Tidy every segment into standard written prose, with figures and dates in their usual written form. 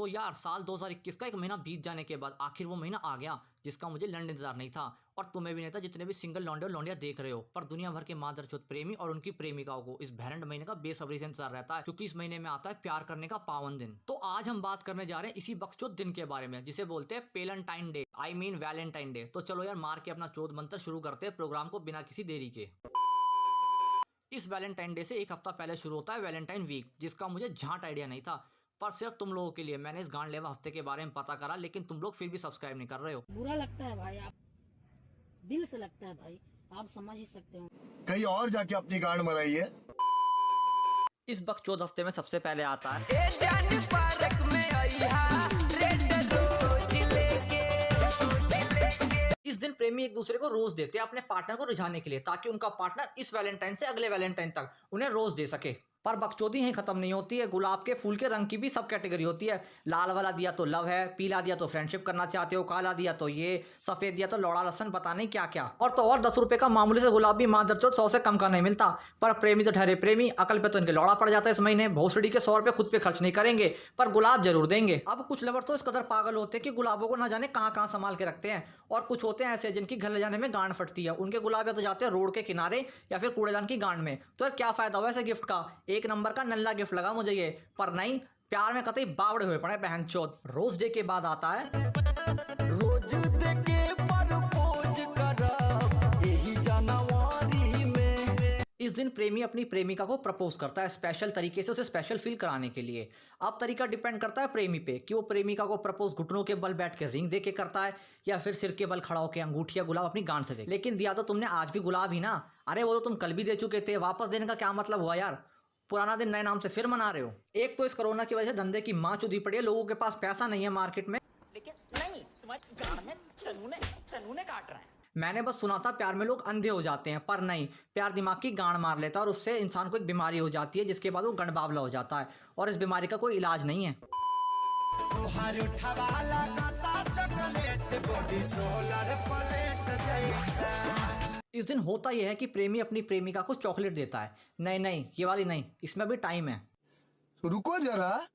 तो यार साल 2021 का एक महीना बीत जाने के बाद आखिर वो महीना आ गया जिसका मुझे लंड इंतजार नहीं था और तुम्हें भी नहीं था, जितने भी सिंगल लौंडे और लौंडिया देख रहे हो। पर दुनिया भर के मादरचोद प्रेमी और उनकी प्रेमिकाओं को इस भैरंड महीने का बेसब्री से इंतजार रहता है, क्योंकि इस महीने में आता है प्यार करने का पावन दिन। तो आज हम बात करने जा रहे हैं इसी बख्शचोद दिन के बारे में जिसे बोलते हैं valentine day, I mean valentine day. तो चलो यार मार के अपना चोद मंत्र शुरू करते हैं प्रोग्राम को बिना किसी देरी के। इस वैलेंटाइन डे से एक हफ्ता पहले शुरू होता है वैलेंटाइन वीक, जिसका मुझे झांट आइडिया नहीं था। पर सिर्फ तुम लोगों के लिए मैंने इस गांडलेवा हफ्ते के बारे में पता करा, लेकिन तुम लोग फिर भी सब्सक्राइब नहीं कर रहे हो। बुरा लगता है भाई, आप दिल से लगता है भाई, आप समझ ही सकते हो। कहीं और जाके अपनी गांड मराइए। इस बकचोद हफ्ते में सबसे पहले आता है इस दिन प्रेमी एक दूसरे को रोज देते हैं अपने पार्टनर को रिझाने के लिए, ताकि उनका पार्टनर इस वैलेंटाइन से अगले वैलेंटाइन तक उन्हें रोज दे सके। पर बकचोदी यहीं खत्म नहीं होती है। गुलाब के फूल के रंग की भी सब कैटेगरी होती है। लाल वाला दिया तो लव है, पीला दिया तो फ्रेंडशिप करना चाहते हो, काला दिया तो ये, सफेद दिया तो लौड़ा लसन, पता नहीं क्या क्या। और तो और 10 रुपए का मामूली से गुलाब भी मादरचोद 100 से कम का नहीं मिलता। पर प्रेमी तो ठहरे प्रेमी, अकल पे तो इनके लौड़ा पड़ जाता है। इस महीने भोसड़ी के 100 रुपए खुद पे खर्च नहीं करेंगे, पर गुलाब जरूर देंगे। अब कुछ लवर तो इस कदर पागल होते हैं कि गुलाबों को ना जाने कहाँ संभाल के रखते हैं, और कुछ होते हैं ऐसे जिनकी घर ले जाने में गांड फटती है। उनके गुलाब या तो जाते हैं रोड के किनारे या फिर कूड़ेदान की गांड में। तो यार क्या फायदा हुआ ऐसे गिफ्ट का? एक नंबर का नल्ला गिफ्ट लगा मुझे ये। पर नहीं, प्यार में कतई बावड़े हुए पड़े बहनचोद। रोज डे के बाद आता है रोज दे के प्रपोज करब एही जनवरी में। इस दिन प्रेमी अपनी प्रेमिका को प्रपोज करता है स्पेशल तरीके से, उसे स्पेशल फील कराने के लिए। अब तरीका डिपेंड करता है प्रेमी पे कि वो प्रेमिका को प्रपोज घुटनों के बल बैठ के रिंग दे के करता है या फिर सिर के बल खड़ा होकर अंगूठिया गुलाब अपनी गांड से दे। लेकिन दिया तो तुमने आज भी गुलाब ही ना। अरे वो तो तुम कल भी दे चुके थे, वापस देने का क्या मतलब हुआ यार? पुराना दिन नए नाम से फिर मना रहे हो। एक तो इस कोरोना की वजह से धंधे की मां चुदी पड़ी है, लोगों के पास पैसा नहीं है मार्केट में। लेकिन नहीं, तुम्हारी गांड में चनूने काट रहे हैं। मैंने बस सुना था प्यार में लोग अंधे हो जाते हैं, पर नहीं, प्यार दिमाग की गांड मार लेता है और उससे इंसान को एक बीमारी हो जाती है जिसके बाद वो गंडबावला हो जाता है, और इस बीमारी का कोई इलाज नहीं है। इस दिन होता यह है कि प्रेमी अपनी प्रेमिका को चॉकलेट देता है। नहीं नहीं, ये वाली नहीं, इसमें भी टाइम है। रुको जरा,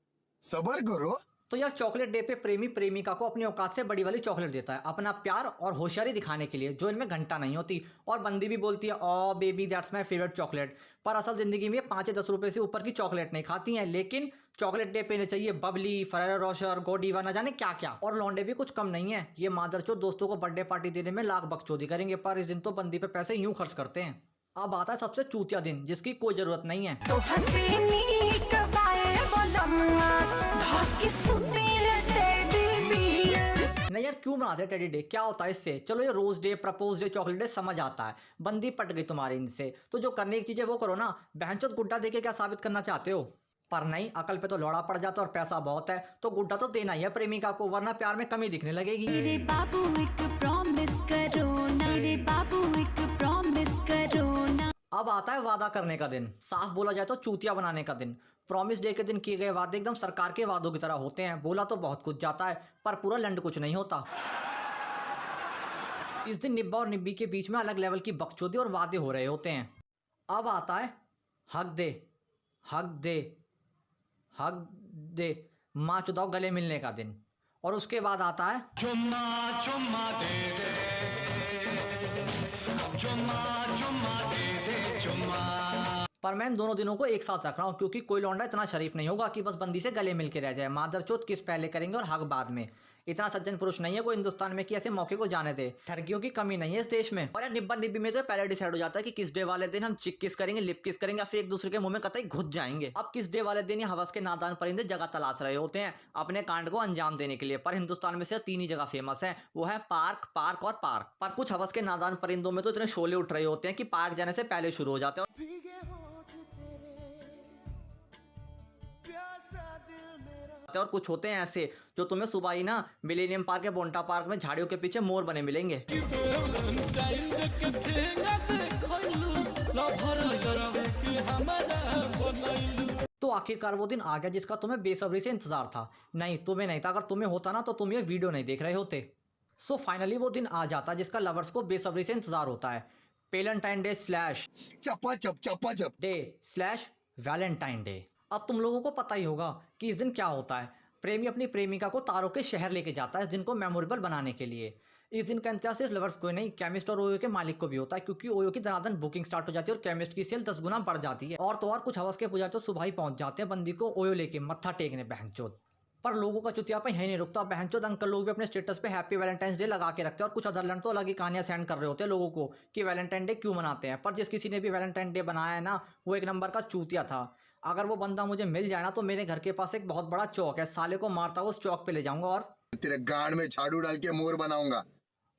सब्र करो। तो यार चॉकलेट डे पे प्रेमी प्रेमिका को अपनी औकात से बड़ी वाली चॉकलेट देता है, अपना प्यार और होशियारी दिखाने के लिए, जो इनमें घंटा नहीं होती। और बंदी भी बोलती है oh baby that's my favourite chocolate. पर असल जिंदगी में 5-10 रुपए से ऊपर की चॉकलेट नहीं खाती हैं, लेकिन चॉकलेट डे पे इन्हें चाहिए बबली, फरेरो रोशर, गोडीवा, न जाने क्या क्या। और लौंडे भी कुछ कम नहीं है, ये मादरचोद दोस्तों को बर्थडे पार्टी देने में लाख बकचोदी करेंगे, पर इस दिन तो बंदी पे पैसे यूं खर्च करते हैं। अब आता है सबसे चूतिया दिन जिसकी कोई जरूरत नहीं है। तो नहीं यार क्यों मनाते टेडी डे, क्या होता है इससे? चलो ये rose day, propose day, chocolate day समझ आता है, बंदी पट गई तुम्हारी इनसे, तो जो करने की चीजें वो करो ना। बहनचोद गुड्डा देके क्या साबित करना चाहते हो? पर नहीं, अकल पे तो लौड़ा पड़ जाता और पैसा बहुत है, तो गुड्डा तो देना ही है प्रेमिका को, वरना प्यार में कमी दिखने लगेगी। मेरे बाबू एक प्रॉमिस करो ना, मेरे बाबू एक प्रॉमिस करो ना। अब आता है वादा करने का दिन, साफ बोला जाए तो चूतिया बनाने का दिन। प्रॉमिस डे के दिन किए गए वादे एकदम सरकार के वादों की तरह होते हैं। बोला तो बहुत कुछ जाता है, पर पूरा लंड कुछ नहीं होता। इस दिन निब्बा और निब्बी के बीच में अलग लेवल की बकचोदी और वादे हो रहे होते हैं। अब आता है हक दे, हक दे, हक दे, माँ चुदाओ गले मिलने का दिन। और उसके बाद आता है चुम्मा चुम्मा दे दे, चुम्मा चुम्मा दे दे, चुम्मा। पर मैं इन दोनों दिनों को एक साथ रख रहा हूँ, क्योंकि कोई लौंडा इतना शरीफ नहीं होगा कि बस बंदी से गले मिल के रह जाए। मादरचोद किस पहले करेंगे और हक बाद में। इतना सज्जन पुरुष नहीं है कोई हिंदुस्तान में कि ऐसे मौके को जाने दे। ठरकियों की कमी नहीं है इस देश में। और यार निब्बा निब्बी में तो पहले डिसाइड हो जाता है कि किस डे वाले दिन हम चिक किस करेंगे, लिप किस करेंगे, या फिर एक दूसरे के मुंह में कतई घुस जाएंगे। अब किस डे वाले दिन ये हवस के नादान परिंदे जगह तलाश रहे होते हैं अपने कांड को अंजाम देने के लिए। पर हिंदुस्तान में सिर्फ 3 ही जगह फेमस है, वो है पार्क, पार्क और पार्क। पर कुछ हवस के नादान परिंदों में तो इतने शोले उठ रहे होते हैं कि पार्क जाने से पहले शुरू हो जाते हैं। और कुछ होते हैं ऐसे जो तुम्हें सुबह ही ना मिलेनियम पार्क या बोंटा पार्क में झाड़ियों के पीछे मोर बने मिलेंगे। तो आखिरकार वो दिन आ गया जिसका तुम्हें बेसब्री से इंतजार था। नहीं, तुम्हें नहीं था। अगर तुम्हें होता ना तो तुम ये वीडियो नहीं देख रहे होते। सो फाइनली वो दिन आ जाता जिसका लवर्स को बेसब्री से इंतजार होता है। पेलेंटाइन डे स्लैश चपा चप डे स्लैश वैलेंटाइन डे। अब तुम लोगों को पता ही होगा कि इस दिन क्या होता है। प्रेमी अपनी प्रेमिका को तारों के शहर लेके जाता है इस दिन को मेमोरेबल बनाने के लिए। इस दिन का इंतजार सिर्फ लवर्स को ही नहीं, केमिस्ट और ओयो के मालिक को भी होता है, क्योंकि ओयो की दनादन बुकिंग स्टार्ट हो जाती है और केमिस्ट की सेल 10 गुना बढ़ जाती है। और तो और कुछ हवस के पुजारी तो सुबह ही पहुंच जाते हैं बंदी को ओयो लेके मत्था टेकने बहनचोद। पर लोगों का चुतियापा यही नहीं रुकता, बहनचोद अंकल लोग भी अपने स्टेटस पे हैप्पी वैलेंटाइंस डे लगा के रखते हैं और कुछ अदरलैंड तो अलग ही कहानियां सेंड कर रहे होते हैं लोगों को कि वैलेंटाइन डे क्यों मनाते हैं। पर जिस किसी ने भी वैलेंटाइन डे बनाया है ना, वो एक नंबर का चूतिया था। अगर वो बंदा मुझे मिल जाए ना तो मेरे घर के पास एक बहुत बड़ा चौक है, साले को मारता हुआ उस चौक पे ले जाऊंगा और तेरे गांड में झाड़ू डाल के मोर बनाऊंगा।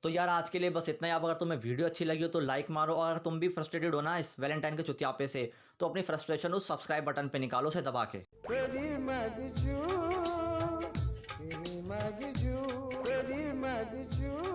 तो यार आज के लिए बस इतना ही। अब अगर तुम्हें वीडियो अच्छी लगी हो तो लाइक मारो, और अगर तुम भी फ्रस्ट्रेटेड हो ना इस वैलेंटाइन के चुतियापे से तो अपनी फ्रस्ट्रेशन उस सब्सक्राइब बटन पे निकालो उसे दबा के। Pretty Maggie Jew, Pretty Maggie Jew, Pretty Maggie Jew.